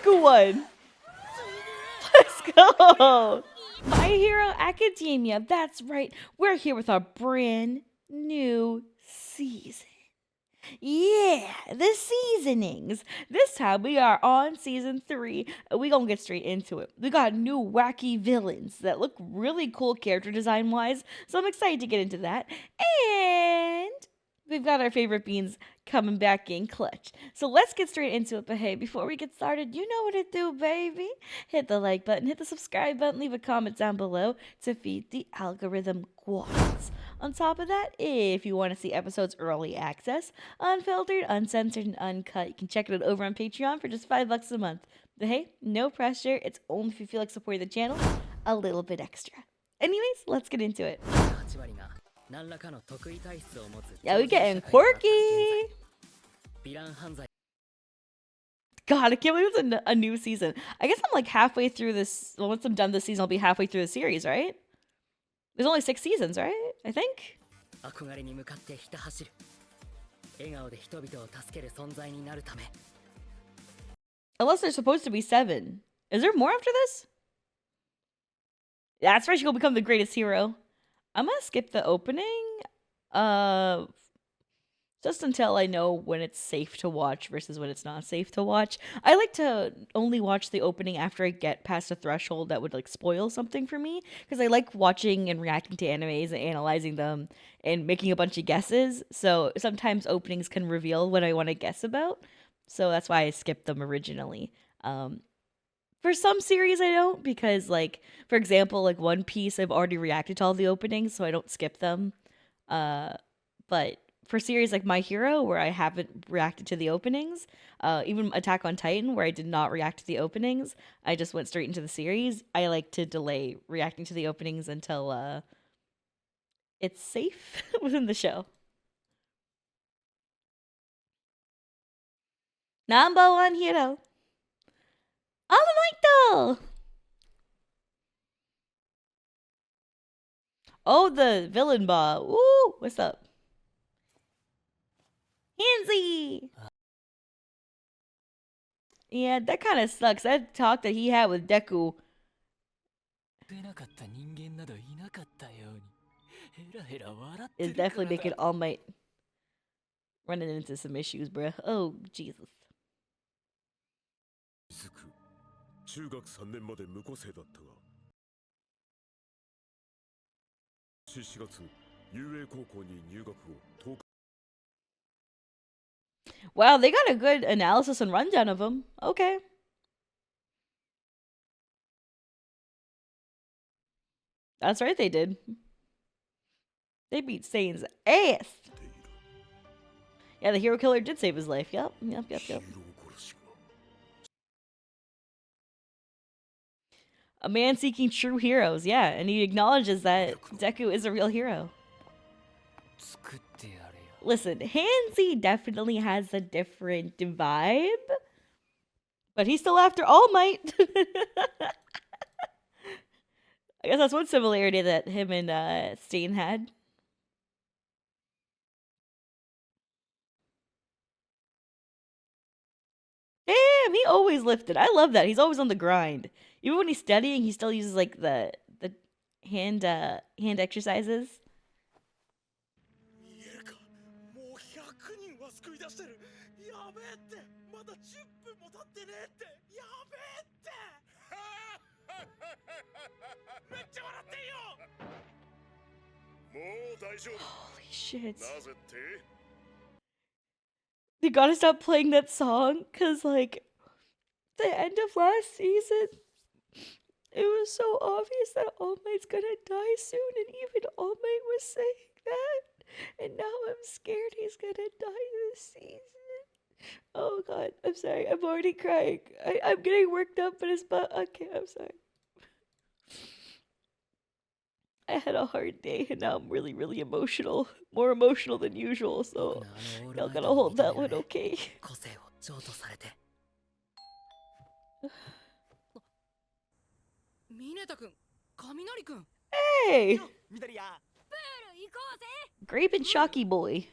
Deku won. Let's go. My Hero Academia. That's right. We're here with our brand new season. Yeah, the seasonings. This time we are on season 3, and we gonna get straight into it. We got new wacky villains that look really cool character design wise, so I'm excited to get into that. And we've got our favorite beans coming back in clutch. So let's get straight into it. But hey, before we get started, you know what to do, baby. Hit the like button, hit the subscribe button, leave a comment down below to feed the algorithm quads. On top of that, if you want to see episodes early access, unfiltered, uncensored, and uncut, you can check it out over on Patreon for just $5 a month. But hey, no pressure. It's only if you feel like supporting the channel a little bit extra. Anyways, let's get into it. Yeah, we getting quirky. God, I can't believe it's a new season. I guess I'm like halfway through this. Well, once I'm done this season, I'll be halfway through the series, right? There's only 6 seasons, right? I think. Unless there's supposed to be 7. Is there more after this? That's right, she'll become the greatest hero. I'm gonna skip the opening. Just until I know when it's safe to watch versus when it's not safe to watch. I like to only watch the opening after I get past a threshold that would like spoil something for me, because I like watching and reacting to animes and analyzing them and making a bunch of guesses. So sometimes openings can reveal what I want to guess about. So that's why I skipped them originally. For some series I don't, because like, for example, like One Piece, I've already reacted to all the openings, so I don't skip them. But for series like My Hero, where I haven't reacted to the openings, even Attack on Titan, where I did not react to the openings, I just went straight into the series. I like to delay reacting to the openings until it's safe within the show. Number 1 hero. Alamaito! Oh, the villain ball. Ooh, what's up? Handsy! Yeah, that kind of sucks. That talk that he had with Deku. Is definitely making All Might running into some issues, bruh. Oh, Jesus. Wow, they got a good analysis and rundown of him. Okay. That's right, they did. They beat Sane's ass. Yeah, the hero killer did save his life. Yep. A man seeking true heroes, yeah, and he acknowledges that Deku is a real hero. Listen, Handsy definitely has a different vibe, but he's still after All Might. I guess that's one similarity that him and Stain had. Damn, he always lifted. I love that. He's always on the grind. Even when he's studying, he still uses like the hand exercises. Holy shit. They gotta stop playing that song, cause like the end of last season, it was so obvious that All Might's gonna die soon, and even All Might was saying that, and now I'm scared he's gonna die this season. Oh god, I'm sorry, I'm already crying. I'm getting worked up, but it's okay, I'm sorry. I had a hard day, and now I'm really, really emotional. More emotional than usual, so y'all gotta hold that one, okay? Hey! Grape and Shocky boy.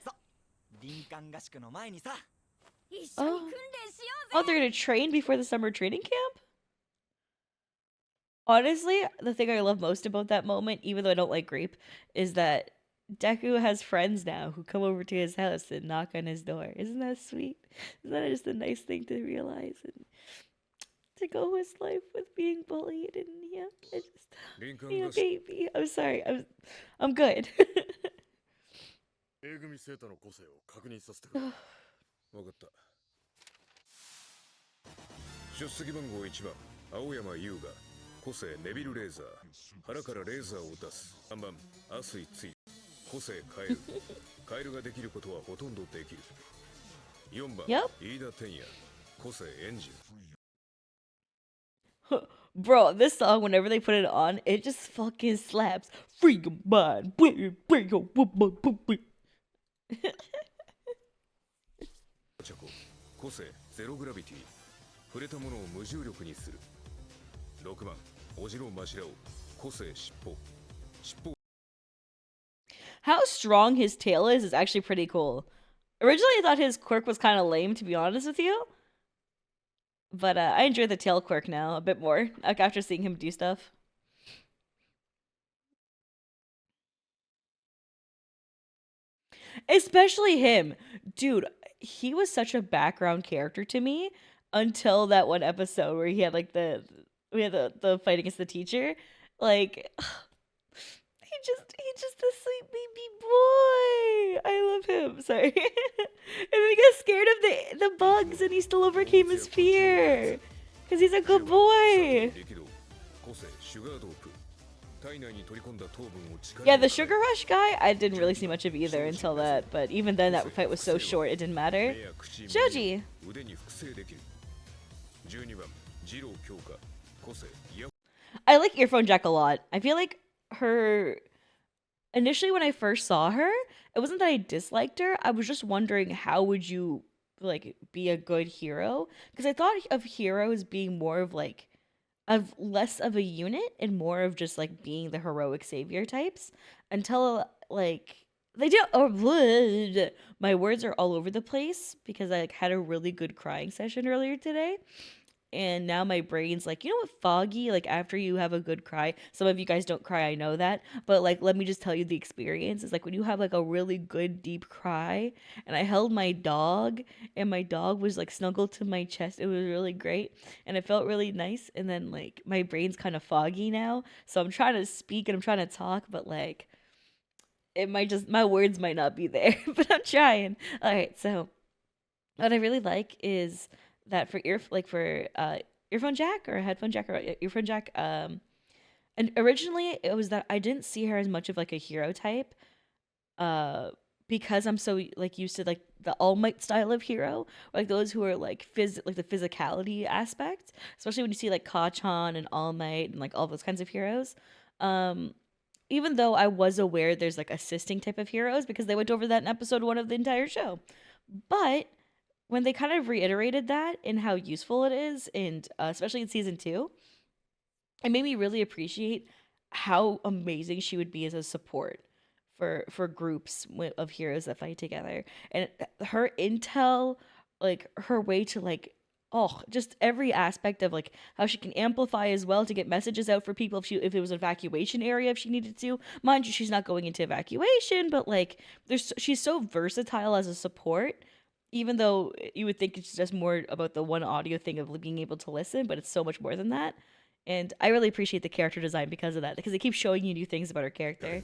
Oh. Oh, they're gonna train before the summer training camp? Honestly, the thing I love most about that moment, even though I don't like grape, is that Deku has friends now who come over to his house and knock on his door. Isn't that sweet? Isn't that just a nice thing to realize and to go his life with being bullied and yeah, it's just yeah, baby. I'm sorry. I'm good. A 組生徒の個性を確認させてくれ。わかった。出席番号1番、青山優が個性ネビルレーザー。腹からレーザーを出す。3番、アスイツイ。個性カエル。カエルができることはほとんどできる。4番、飯田天也。個性エンジン。Bro, this song, whenever they put it on, it just fucking slaps. Free your mind. How strong his tail is actually pretty cool. Originally, I thought his quirk was kind of lame, to be honest with you. But I enjoy the tail quirk now a bit more, like after seeing him do stuff. Especially him. Dude, he was such a background character to me until that one episode where he had like the fight against the teacher. Like he's just a sweet baby boy. I love him. Sorry. And then he got scared of the bugs and he still overcame his fear. Cause he's a good boy. Yeah, the Sugar Rush guy, I didn't really see much of either until that, but even then that fight was so short it didn't matter. Shoji! I like Earphone Jack a lot. I feel like her... Initially when I first saw her, it wasn't that I disliked her, I was just wondering how would you, like, be a good hero? Because I thought of heroes being more of, like, of less of a unit and more of just like being the heroic savior types until like they do my words are all over the place because I like, had a really good crying session earlier today. And now my brain's like, you know what, foggy, like after you have a good cry, some of you guys don't cry, I know that, but like let me just tell you the experience. It's like when you have like a really good deep cry, and I held my dog and my dog was like snuggled to my chest. It was really great and it felt really nice. And then like my brain's kind of foggy now, so I'm trying to speak and I'm trying to talk, but like it might just, my words might not be there. But I'm trying. All right, so what I really like is that for earphone jack or headphone jack or earphone jack, and originally it was that I didn't see her as much of like a hero type, because I'm so like used to like the All Might style of hero, like those who are like like the physicality aspect, especially when you see like Kachan and All Might and like all those kinds of heroes. Even though I was aware there's like assisting type of heroes because they went over that in episode 1 of the entire show, but when they kind of reiterated that and how useful it is, and especially in season 2, it made me really appreciate how amazing she would be as a support for groups of heroes that fight together. And her intel, like her way to like, oh, just every aspect of like how she can amplify as well to get messages out for people if it was an evacuation area, if she needed to. Mind you, she's not going into evacuation, but like she's so versatile as a support, even though you would think it's just more about the one audio thing of being able to listen, but it's so much more than that. And I really appreciate the character design because of that, because they keep showing you new things about her character.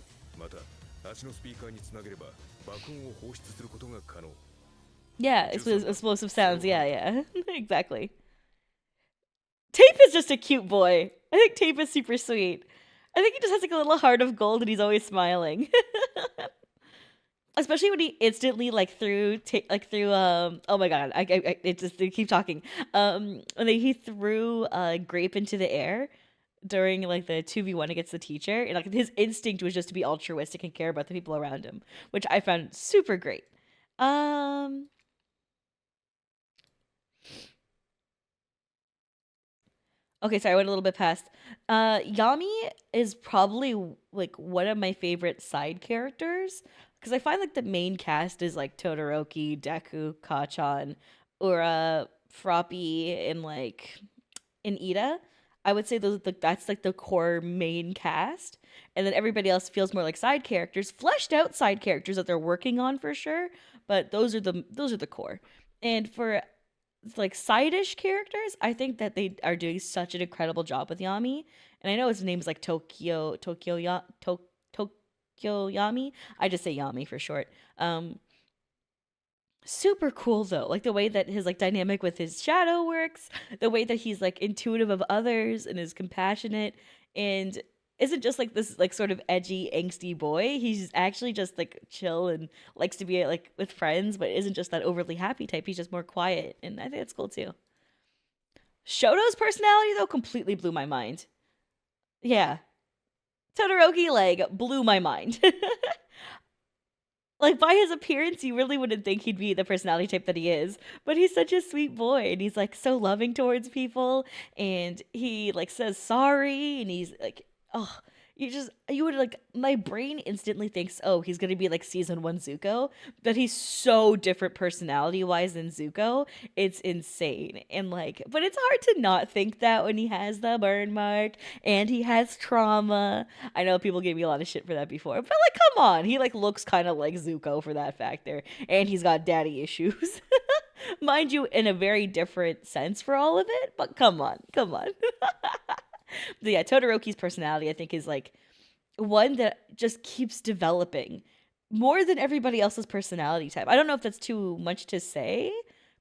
Yeah, explosive sounds, yeah. Exactly. Tape is just a cute boy. I think Tape is super sweet. I think he just has like a little heart of gold and he's always smiling. Especially when he instantly oh my god, I keep talking. And he threw Grape into the air during like the 2v1 against the teacher, and like his instinct was just to be altruistic and care about the people around him, which I found super great. Okay, sorry, I went a little bit past. Yami is probably like one of my favorite side characters because I find like the main cast is like Todoroki, Deku, Kachan, or Froppy, and like in Ida. I would say that's like the core main cast, and then everybody else feels more like side characters, fleshed out side characters that they're working on for sure. But those are the core. And for like side-ish characters, I think that they are doing such an incredible job with Yami. And I know his name's like Tokyo Yami. I just say Yami for short. Super cool though, like the way that his like dynamic with his shadow works, the way that he's like intuitive of others and is compassionate and isn't just like this like sort of edgy angsty boy. He's actually just like chill and likes to be like with friends, but isn't just that overly happy type. He's just more quiet, and I think it's cool too. Shoto's personality though completely blew my mind. Yeah, Todoroki like blew my mind. Like by his appearance, you really wouldn't think he'd be the personality type that he is, but he's such a sweet boy, and he's like so loving towards people, and he like says sorry, and he's like, oh, you would like my brain instantly thinks, oh, he's gonna be like season one Zuko, but he's so different personality wise than Zuko. It's insane, and like, but it's hard to not think that when he has the burn mark and he has trauma. I know people gave me a lot of shit for that before, but like, come on, he like looks kind of like Zuko for that factor, and he's got daddy issues, mind you, in a very different sense for all of it. But come on, come on. But yeah, Todoroki's personality, I think, is like one that just keeps developing more than everybody else's personality type. I don't know if that's too much to say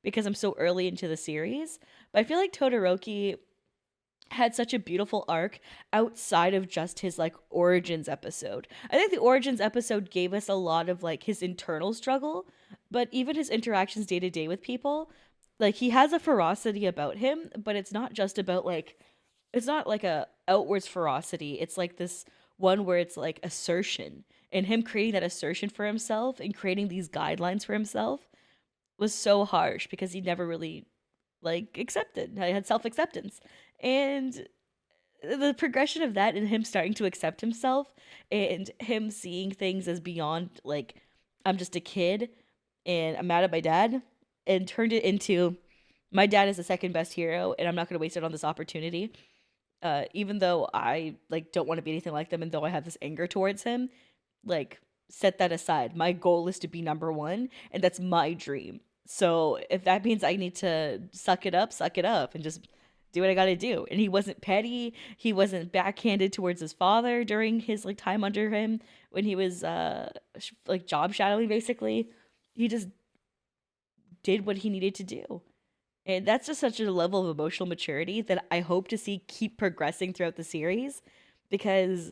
because I'm so early into the series, but I feel like Todoroki had such a beautiful arc outside of just his like origins episode. I think the origins episode gave us a lot of like his internal struggle, but even his interactions day to day with people, like he has a ferocity about him, but it's not just about like it's not like a outwards ferocity. It's like this one where it's like assertion, and him creating that assertion for himself and creating these guidelines for himself was so harsh because he never really like accepted. I had self-acceptance. And the progression of that and him starting to accept himself and him seeing things as beyond like I'm just a kid and I'm mad at my dad, and turned it into my dad is the second best hero and I'm not going to waste it on this opportunity. Even though I like don't want to be anything like them, and though I have this anger towards him, like set that aside. My goal is to be number one, and that's my dream. So if that means I need to suck it up, and just do what I got to do. And he wasn't petty. He wasn't backhanded towards his father during his like time under him when he was like job shadowing basically. He just did what he needed to do. And that's just such a level of emotional maturity that I hope to see keep progressing throughout the series, because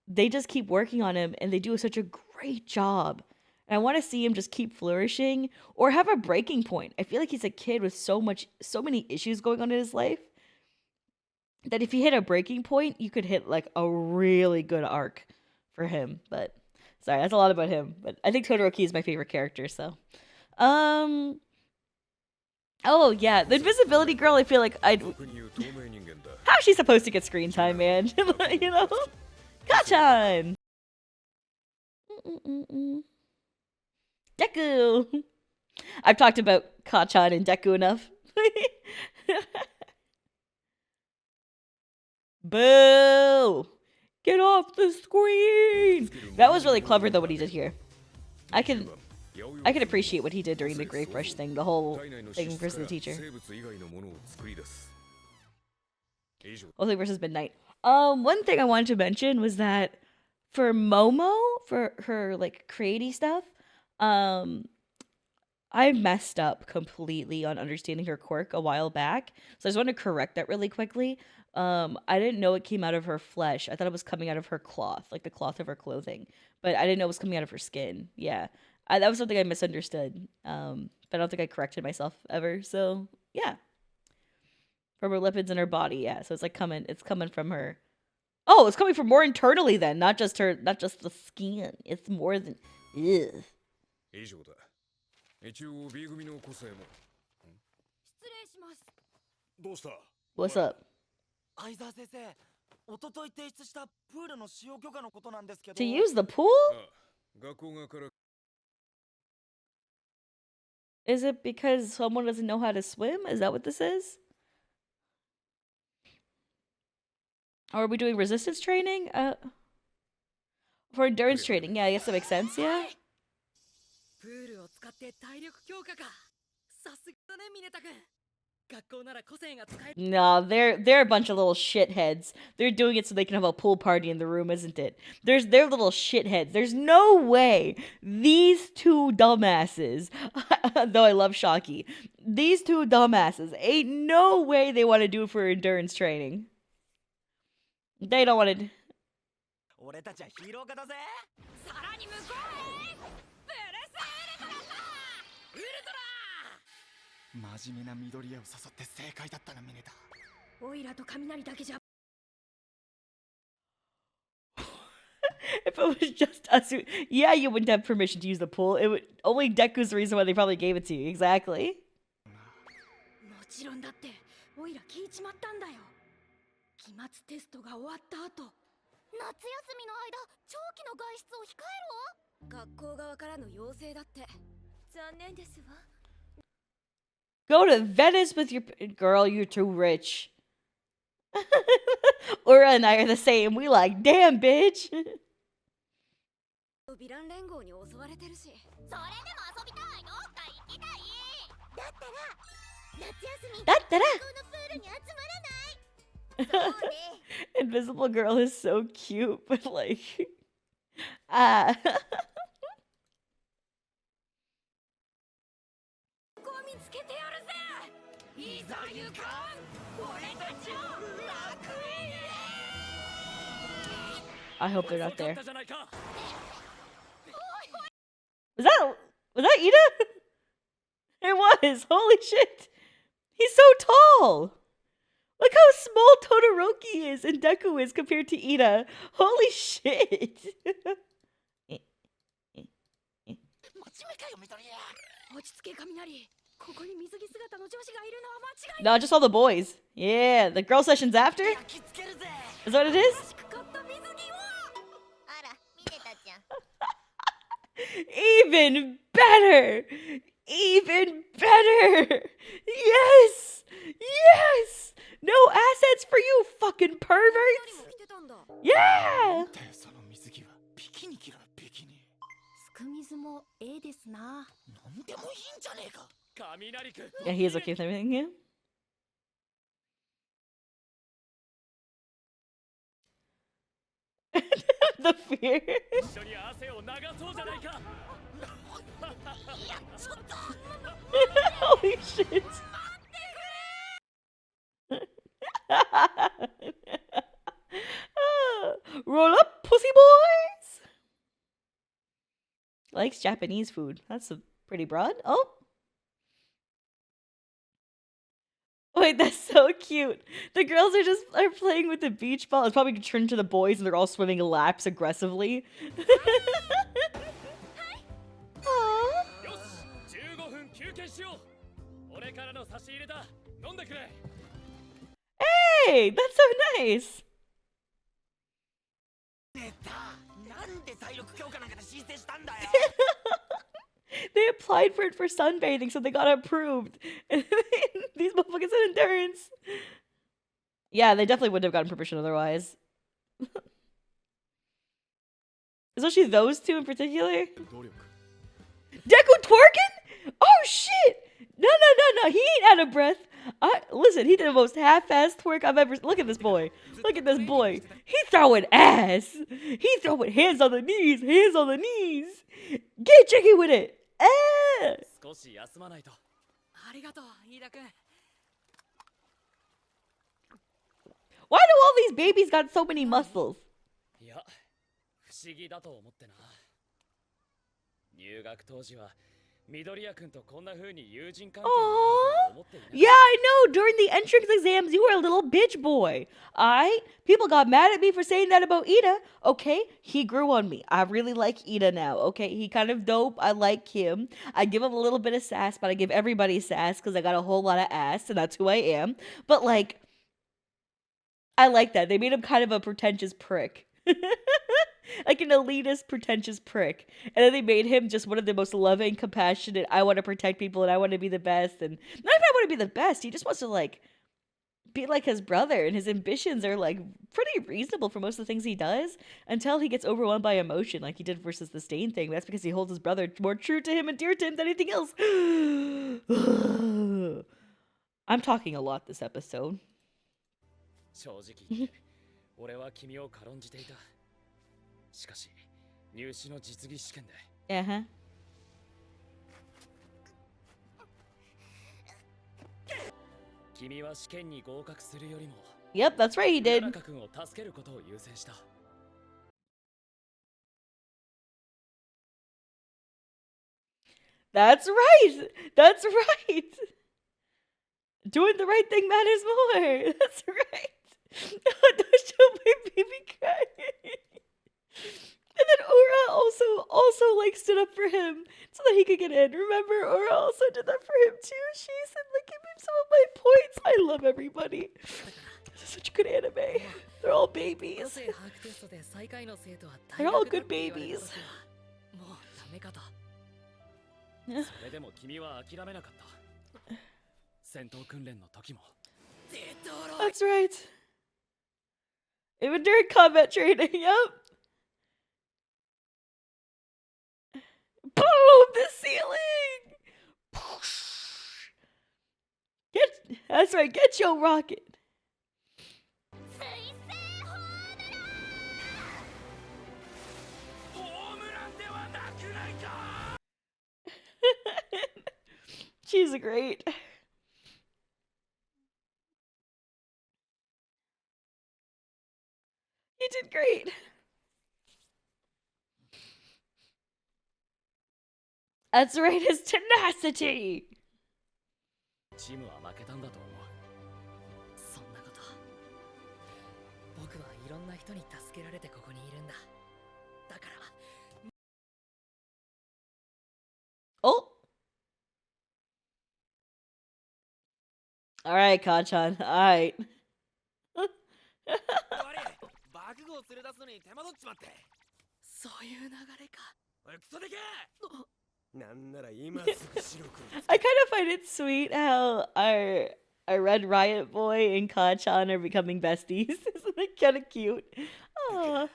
they just keep working on him and they do such a great job. And I want to see him just keep flourishing or have a breaking point. I feel like he's a kid with so many issues going on in his life that if he hit a breaking point, you could hit like a really good arc for him. But sorry, that's a lot about him. But I think Todoroki is my favorite character, so oh yeah, the invisibility girl, I feel like how's she supposed to get screen time, man? You know? Kachan! Deku! I've talked about Kachan and Deku enough. Boo! Get off the screen! That was really clever though what he did here. I can appreciate what he did during the Grave Rush thing, the whole thing versus the teacher. Only versus Midnight. One thing I wanted to mention was that for Momo, for her like creaty stuff, I messed up completely on understanding her quirk a while back. So I just want to correct that really quickly. I didn't know it came out of her flesh. I thought it was coming out of her cloth, like the cloth of her clothing. But I didn't know it was coming out of her skin. Yeah. That was something I misunderstood. But I don't think I corrected myself ever. So, yeah. From her lipids in her body, yeah. So it's like it's coming from her. Oh, it's coming from more internally then, not just the skin. It's more than ugh. What's up? To use the pool? Is it because someone doesn't know how to swim? Is that what this is? Or are we doing resistance training? For endurance training. Yeah, I guess that makes sense, yeah? No, they're a bunch of little shitheads. They're doing it so they can have a pool party in the room, isn't it? They're little shitheads. There's no way these two dumbasses, though I love Shocky, these two dumbasses ain't no way they want to do it for endurance training. They don't want to. 俺たちはヒーロー科だぜ。さらに向こうへ。ブルスウルトラ。真面目な緑屋を誘って正解だったなミネタ。オイラと雷だけじゃ。If it was just us, yeah, you wouldn't have permission to use the pool. It would only Deku's the reason why they probably gave it to you. Exactly. もちろんだってオイラ聞いちまったんだよ。期末テストが終わった後。 夏休みの間、長期の外出を控えろ。学校側からの要請だって。残念ですわ。Go to Venice with your girl. You're too rich. Ura and I are the same. We like, damn, bitch. ヴィラン連合に襲われてるし。それでも遊びたい。どっか行きたい。だったら夏休み。だったら。学校のプールに集まらない。 Invisible Girl is so cute, but like, ah. I hope they're not there. Was that Ida? It was. Holy shit. He's so tall. Look how small Todoroki is and Deku is compared to Ida. Holy shit. No, just all the boys. Yeah, the girl session's after? Is that what it is? Even better! Even better! Yes! Yes! No assets for you, fucking perverts! Yeah! Yeah, he is okay with everything, yeah? The fear. Holy shit. Roll up, pussy boys. Likes Japanese food. That's pretty broad. Oh. Wait, that's so cute. The girls are playing with the beach ball. It's probably turned to the boys and they're all swimming laps aggressively. Aww. Hey, that's so nice. They applied for it for sunbathing, so they got approved. These motherfuckers had endurance. Yeah, they definitely wouldn't have gotten permission otherwise. Especially those two in particular. Deku twerking? Oh shit! No, he ain't out of breath. Listen, he did the most half-assed twerk I've ever. Look at this boy. Look at this boy. He throwing ass. He throwing hands on the knees. Hands on the knees. Get jiggy with it. Why do all these babies got so many muscles? Aww. Yeah, I know. During the entrance exams, you were a little bitch boy. People got mad at me for saying that about Ida. Okay, he grew on me. I really like Ida now. Okay, he kind of dope. I like him. I give him a little bit of sass, but I give everybody sass because I got a whole lot of ass, and that's who I am. But like, I like that. They made him kind of a pretentious prick. Like an elitist, pretentious prick. And then they made him just one of the most loving, compassionate, I want to protect people and I want to be the best. And not even I want to be the best, he just wants to like be like his brother, and his ambitions are like pretty reasonable for most of the things he does until he gets overwhelmed by emotion like he did versus the Stain thing. That's because he holds his brother more true to him and dear to him than anything else. I'm talking a lot this episode. 正直言って俺は君を軽んじていた。しかし入試の実技試験で Uh-huh. 君は試験に合格するよりも Yep, that's right, he did. 中君を助けることを優先した。 That's right. That's right. Doing the right thing matters more. That's right. Don't show my baby crying. And then Ura also like stood up for him so that he could get in. Remember, Ura also did that for him too. She said, like, give him some of my points. I love everybody. This is such a good anime. They're all babies. They're all good babies. もうダメかと。それでも君は諦めなかった。戦闘訓練の時も。 That's right. Even during combat training, yep. Boom! The ceiling! That's right, get your rocket. She's great. You did great. That's right, his tenacity. チームは負けたんだと思う。そんなこと。僕はいろんな人に助けられてここにいるんだ。だから。 Oh. All right, Kanchan. All right. 爆豪を連れ出すのに手間取っちまって。そういう流れか。おい、クソでけえ。なんなら今すぐ白く。I kind of find it sweet how our Red Riot boy and Kanchan are becoming besties. Isn't it kind of cute? Aw.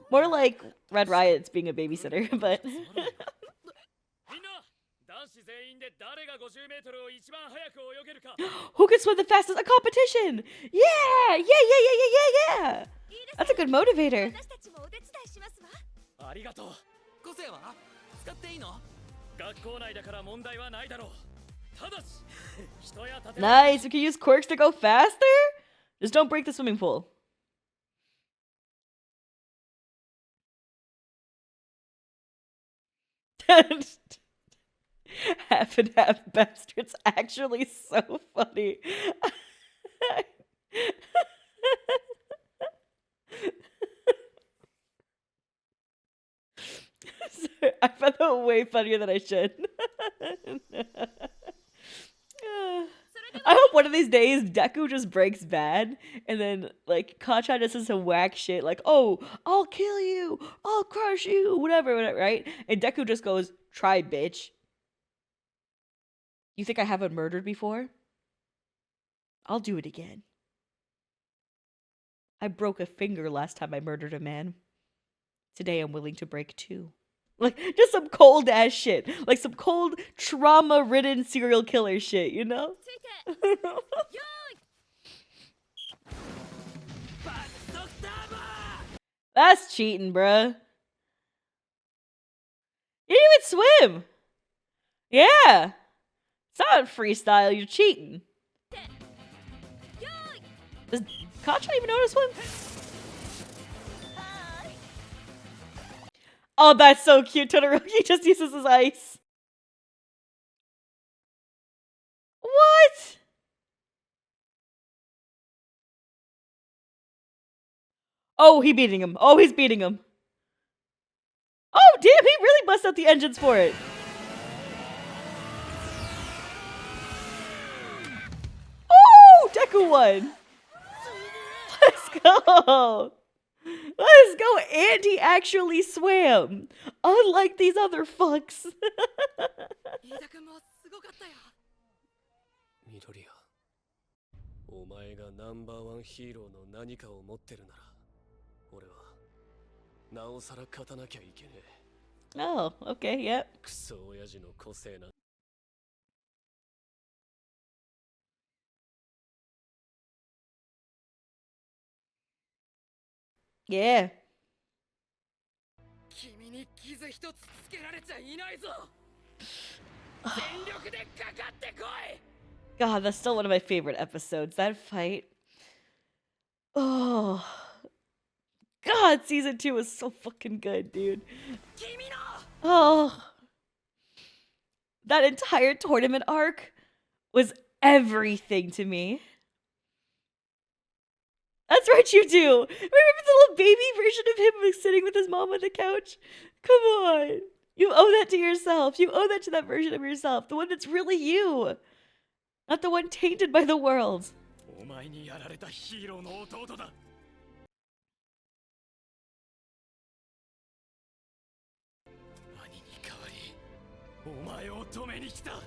More like Red Riot's being a babysitter, but. みんな、男子全員で誰が50メートルを一番早く泳げるか。 Who can swim the fastest? A competition! Yeah! Yeah, yeah, yeah, yeah, yeah, yeah! That's a good motivator. 私たちもお手伝いしますわ。ありがとう。個性は使っていいの？学校内だから問題はないだろう。ただし、人や建物。 Nice! We can use quirks to go faster? Just don't break the swimming pool. Half and half bastards. Actually so funny. Sorry, I found that way funnier than I should. I hope one of these days Deku just breaks bad and then like Kanchan just says some whack shit like, oh, I'll kill you, I'll crush you, whatever, right? And Deku just goes, try, bitch. You think I haven't murdered before? I'll do it again. I broke a finger last time I murdered a man. Today I'm willing to break two. Like, just some cold ass shit. Like some cold, trauma-ridden serial killer shit, you know? That's cheating, bruh. You didn't even swim. Yeah. It's not freestyle, you're cheating. Does Kanchan even know how to swim? Oh, that's so cute. Todoroki just uses his ice. What? Oh, he's beating him. Oh, he's beating him. Oh, damn, he really busts out the engines for it. Oh, Deku won. Let's go. Let's go. And he actually swam. Unlike these other fucks. 飯田君もすごかったよ。ミドリア、お前がナンバーワンヒーローの何かを持ってるなら、俺はなおさら勝たなきゃいけねえ。Oh, okay, yep. クソ親父の個性な。Yeah. 君に傷一つつけられちゃいないぞ。全力でかかってこい。 God, that's still one of my favorite episodes. That fight. Oh. God, season 2 was so fucking good, dude. 君の Oh. That entire tournament arc was everything to me. That's right, you do. Remember the little baby version of him like, sitting with his mom on the couch? Come on. You owe that to yourself. You owe that to that version of yourself. The one that's really you. Not the one tainted by the world. お前にやられたヒーローの弟だ。兄に代わり、お前を止めに来た。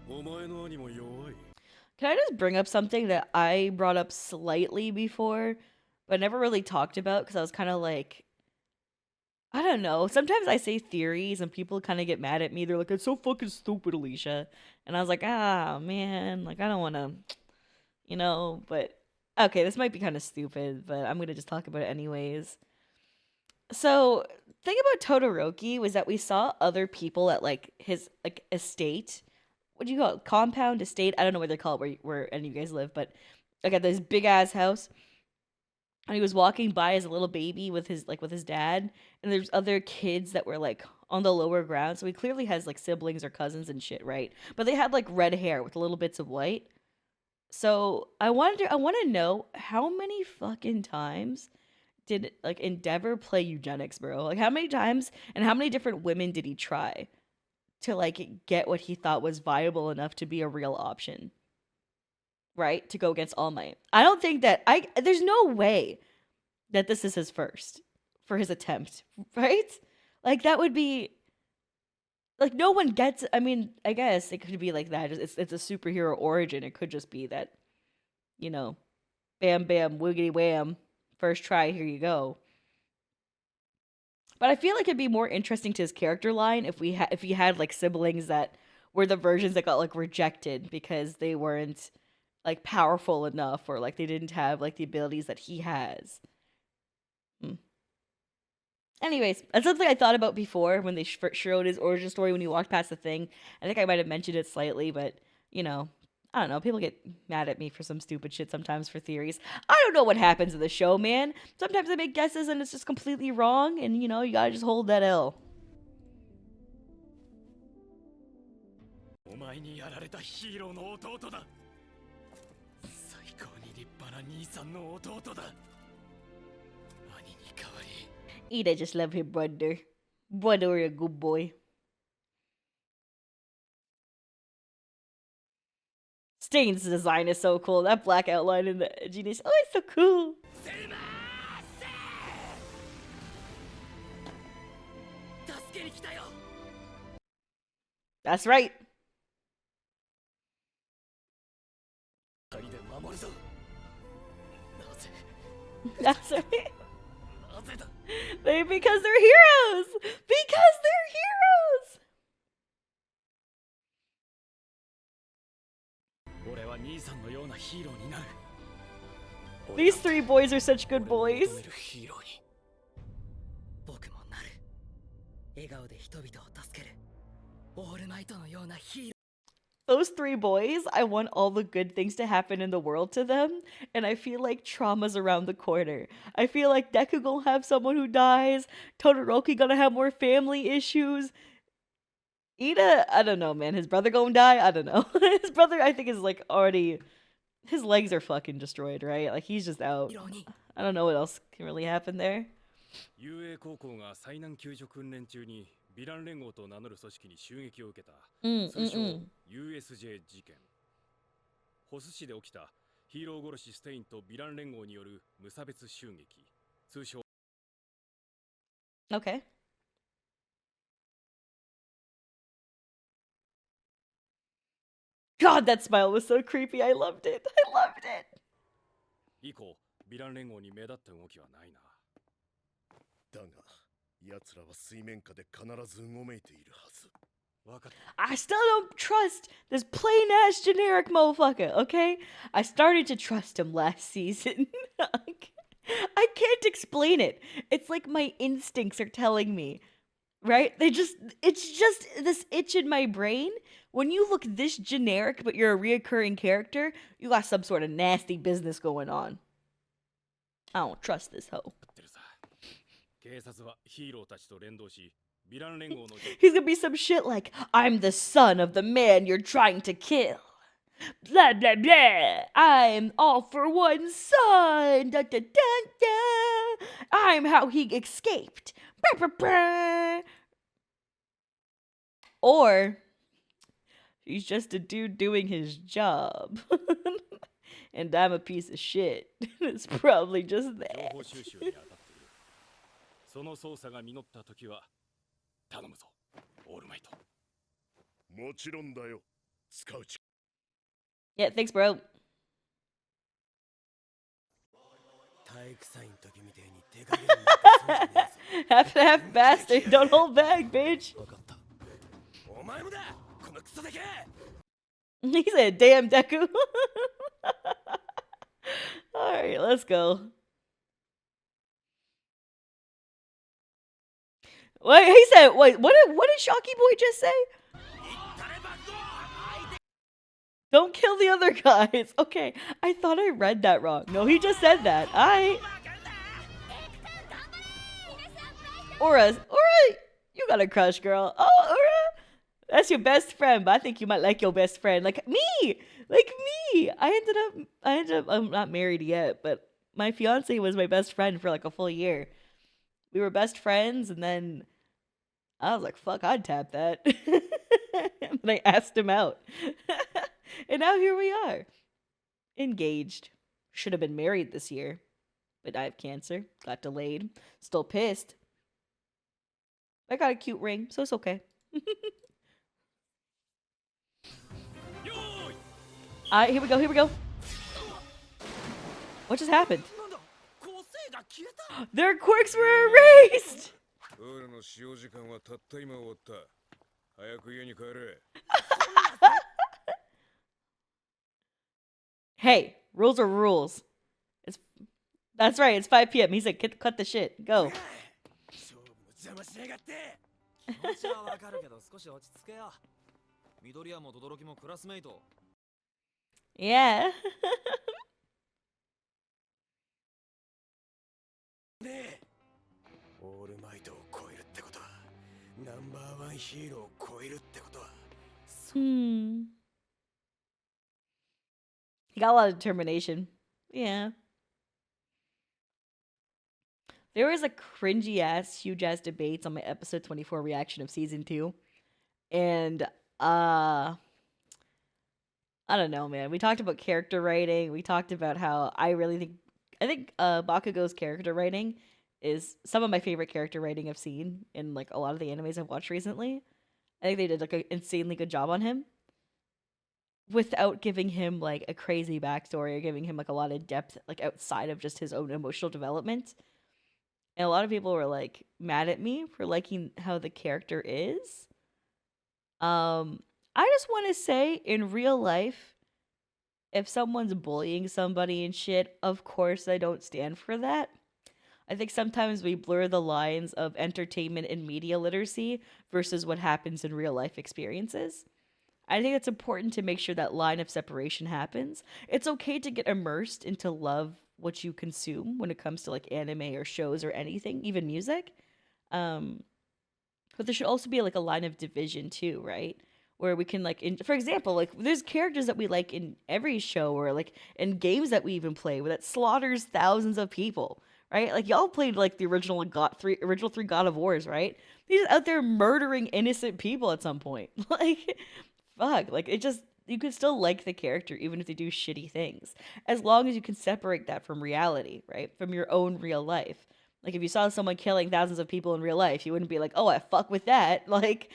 お前の兄も弱い。 Can I just bring up something that I brought up slightly before, but never really talked about because I was kind of like, I don't know. Sometimes I say theories and people kind of get mad at me. They're like, it's so fucking stupid, Alicia. And I was like, ah, man, like, I don't want to, you know, but okay, this might be kind of stupid, but I'm going to just talk about it anyways. So, thing about Todoroki was that we saw other people at like his like estate. What do you call it? Compound, estate? I don't know what they call it where any of you guys live, but like at this big ass house. And he was walking by as a little baby with his dad, and there's other kids that were like on the lower ground. So he clearly has like siblings or cousins and shit, right? But they had like red hair with little bits of white. So I want to know how many fucking times did like Endeavor play eugenics, bro? Like how many times and how many different women did he try to like get what he thought was viable enough to be a real option? Right? To go against All Might. I don't think that there's no way that this is his first for his attempt, right? Like that would be like no one gets. I mean, I guess it could be like that. It's a superhero origin. It could just be that, you know, bam bam wiggity wham, first try, here you go. But I feel like it'd be more interesting to his character line if he had like siblings that were the versions that got like rejected because they weren't like powerful enough or like they didn't have like the abilities that he has. Anyways, that's something I thought about before when they showed his origin story when he walked past the thing. I think I might have mentioned it slightly, but you know, I don't know. People get mad at me for some stupid shit sometimes for theories. I don't know what happens in the show, man. Sometimes I make guesses and it's just completely wrong, and you know, you gotta just hold that L. お前にやられたヒーローの弟だ。最高に立派な兄さんの弟だ。兄に代わり。Ida just love her brother. Brother, a good boy. Stain's design is so cool. That black outline in the genius. Oh, it's so cool. That's right. That's right. Because they're heroes. Because they're heroes. These three boys are such good boys. Those three boys, I want all the good things to happen in the world to them, and I feel like trauma's around the corner. I feel like Deku gonna have someone who dies, Todoroki gonna have more family issues. Ida, I don't know, man. His brother gonna die? I don't know. His brother, I think, is like already... His legs are fucking destroyed, right? Like, he's just out. I don't know what else can really happen there. 遊泳高校が災難救助訓練中にヴィラン連合と名乗る組織に襲撃を受けた通称 USJ 事件。ホス市で起きたヒーロー殺しステインとヴィラン連合による無差別襲撃、通称 Okay. God, that smile was so creepy. I loved it. I loved it. 以降、ヴィラン連合に目立った動きはないな。だが、奴らは水面下で必ずうごめいているはず。分かった。I still don't trust this plain ass generic motherfucker, okay? I started to trust him last season. I can't explain it. It's like my instincts are telling me, right? It's just this itch in my brain. When you look this generic, but you're a reoccurring character, you got some sort of nasty business going on. I don't trust this hoe. ってるさ。警察はヒーローたちと連動し、ヴィラン連合の He's gonna be some shit like, I'm the son of the man you're trying to kill. Blah, blah, blah. I'm all for one son. Da, da, da, da. I'm how he escaped. Bah, bah, bah. Or he's just a dude doing his job. And I'm a piece of shit. It's probably just 情 that. 報収集に当たっている。その捜査が実った時は頼むぞ、オールマイト。もちろんだよ。使う力。 Yeah, thanks, bro. 体育祭の時みてえに手加減なんてすんじゃねえぞ。 Half and half bastard. Don't hold back, bitch. 分かった。お前もだ、このクソでけえ。 He said, damn, Deku. Alright, let's go. Wait, he said, wait, what did Shocky Boy just say? Don't kill the other guys. Okay, I thought I read that wrong. No, he just said that. Aura, you got a crush, girl. Oh, Aura, that's your best friend, but I think you might like your best friend. Like me. I ended up, I'm not married yet, but my fiance was my best friend for like a full year. We were best friends, and then I was like, fuck, I'd tap that. And I asked him out. And now here we are. Engaged. Should have been married this year. But I have cancer. Got delayed. Still pissed. I got a cute ring, so it's okay. Alright, here we go. What just happened? Their quirks were erased! オールの使用時間はたった今終わった。早く家に帰れ。 Hey, rules are rules. That's right, it's 5 p.m. He said, cut the shit. Go. 勝負の邪魔しやがって。気持ちはわかるけど少し落ち着けよ。緑谷も轟もクラスメイト。 Yeah. ねえ、オールマイトを超えるってことは、ナンバーワンヒーローを超えるってことは。He got a lot of determination. Yeah. There was a cringy ass, huge ass debates on my episode 24 reaction of season 2. And I don't know, man. We talked about character writing. We talked about how I think Bakugo's character writing is some of my favorite character writing I've seen in like a lot of the animes I've watched recently. I think they did like an insanely good job on him without giving him like a crazy backstory or giving him like a lot of depth like outside of just his own emotional development. And a lot of people were like mad at me for liking how the character is. I just want to say, in real life, if someone's bullying somebody and shit, of course I don't stand for that. I think sometimes we blur the lines of entertainment and media literacy versus what happens in real life experiences. I think it's important to make sure that line of separation happens. It's okay to get immersed and to love what you consume when it comes to like anime or shows or anything, even music. But there should also be like a line of division too, right? Where we can like, for example, like there's characters that we like in every show or like in games that we even play where that slaughters thousands of people, right? Like y'all played like the original three God of Wars, right? He's out there murdering innocent people at some point. Like, fuck, like it just, you can still like the character even if they do shitty things, as long as you can separate that from reality, right? From your own real life. Like if you saw someone killing thousands of people in real life, you wouldn't be like, "Oh, I fuck with that." Like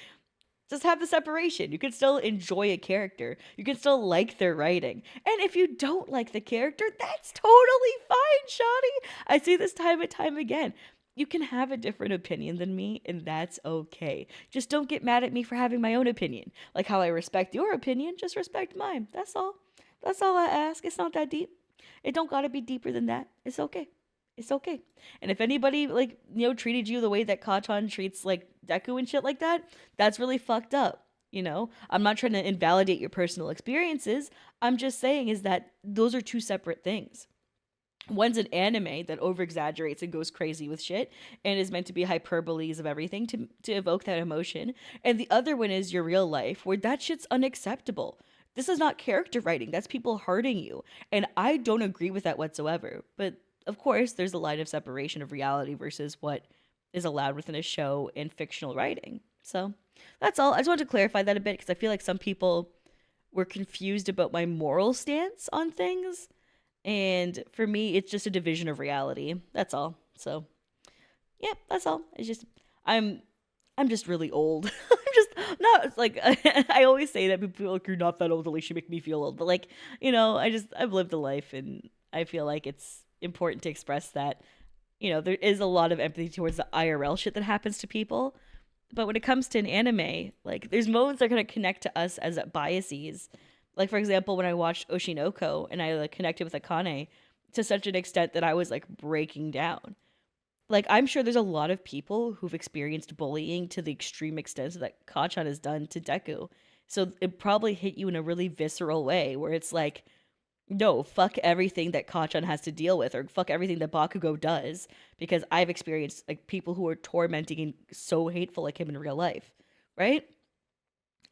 just have the separation. You can still enjoy a character. You can still like their writing. And if you don't like the character, that's totally fine, Shawty. I say this time and time again. You can have a different opinion than me, and that's okay. Just don't get mad at me for having my own opinion. Like how I respect your opinion, just respect mine. That's all. That's all I ask. It's not that deep. It don't gotta be deeper than that. It's okay. It's okay. And if anybody like, treated you the way that Kachan treats like Deku and shit like that, that's really fucked up. I'm not trying to invalidate your personal experiences. I'm just saying is that those are two separate things. One's an anime that over exaggerates and goes crazy with shit and is meant to be hyperboles of everything to evoke that emotion. And the other one is your real life where that shit's unacceptable. This is not character writing. That's people hurting you. And I don't agree with that whatsoever. But of course, there's a line of separation of reality versus what is allowed within a show and fictional writing. So that's all. I just wanted to clarify that a bit because I feel like some people were confused about my moral stance on things. And for me, it's just a division of reality. That's all. So, yeah, that's all. It's just, I'm just really old. I'm just not like, I always say that people are like, you're not that old, Alicia, make me feel old. But like, I've lived a life and I feel like it's important to express that, there is a lot of empathy towards the IRL shit that happens to people. But when it comes to an anime, like there's moments that are going to connect to us as biases. Like, for example, when I watched Oshinoko and I like connected with Akane to such an extent that I was like breaking down. Like, I'm sure there's a lot of people who've experienced bullying to the extreme extent that Kachan has done to Deku. So it probably hit you in a really visceral way where it's like, no, fuck everything that Kachan has to deal with, or fuck everything that Bakugo does, because I've experienced like people who are tormenting and so hateful like him in real life, right?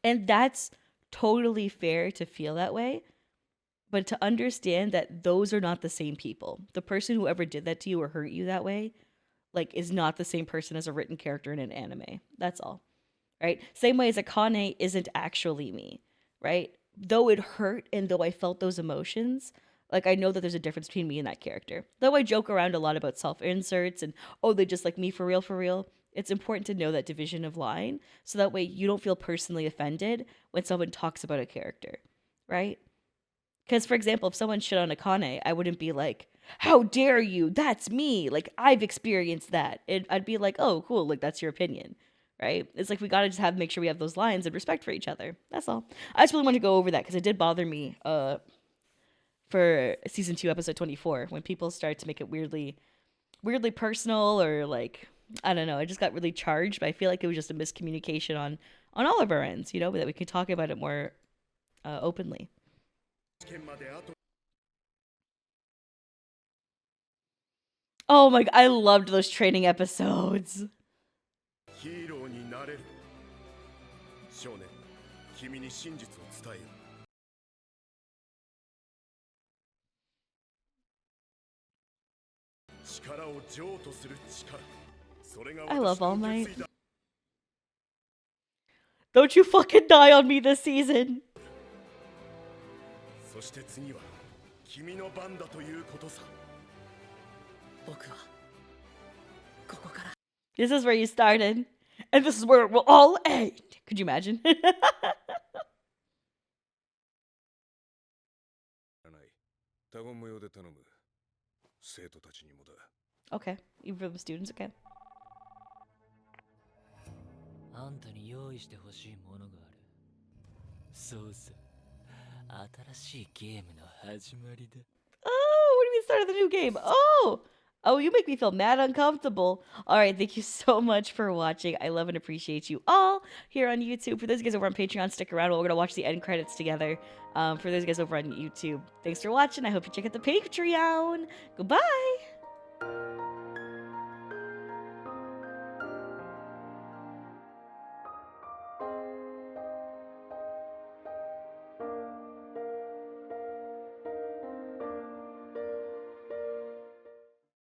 And that's totally fair to feel that way, but to understand that those are not the same people. The person who ever did that to you or hurt you that way, like, is not the same person as a written character in an anime. That's all, right? Same way as Akane isn't actually me, right? Though it hurt and though I felt those emotions, like, I know that there's a difference between me and that character. Though I joke around a lot about self-inserts and, oh, they just like me for real, for real. It's important to know that division of line so that way you don't feel personally offended when someone talks about a character, right? Because, for example, if someone shit on Akane, I wouldn't be like, how dare you? That's me. Like, I've experienced that. I'd be like, oh, cool. Like, that's your opinion. Right? It's like we gotta just make sure we have those lines and respect for each other. That's all. I just really want to go over that because it did bother me for season 2, episode 24, when people start to make it weirdly personal, or like, I don't know. I just got really charged, but I feel like it was just a miscommunication on all of our ends, but that we could talk about it more openly. Oh my god, I loved those training episodes. ヒーローになれる。少年、君に真実を伝えよう。力を譲渡する力。それが I love 私 All の Might. 決意だ。 Don't you fucking die on me this season. そして次は君の番だということさ。僕はここから This is where you started, and this is where it will all end. Could you imagine? 他言無用で頼む。生徒たちにもだ。 Okay, even for the students, okay. あんたに用意してほしいものがある。そうさ。新しいゲームの始まりだ。 Oh, what do you mean start of the new game? Oh, you make me feel mad uncomfortable. All right, thank you so much for watching. I love and appreciate you all here on YouTube. For those of you guys over on Patreon, stick around. We're going to watch the end credits together. For those of you guys over on YouTube, thanks for watching. I hope you check out the Patreon. Goodbye.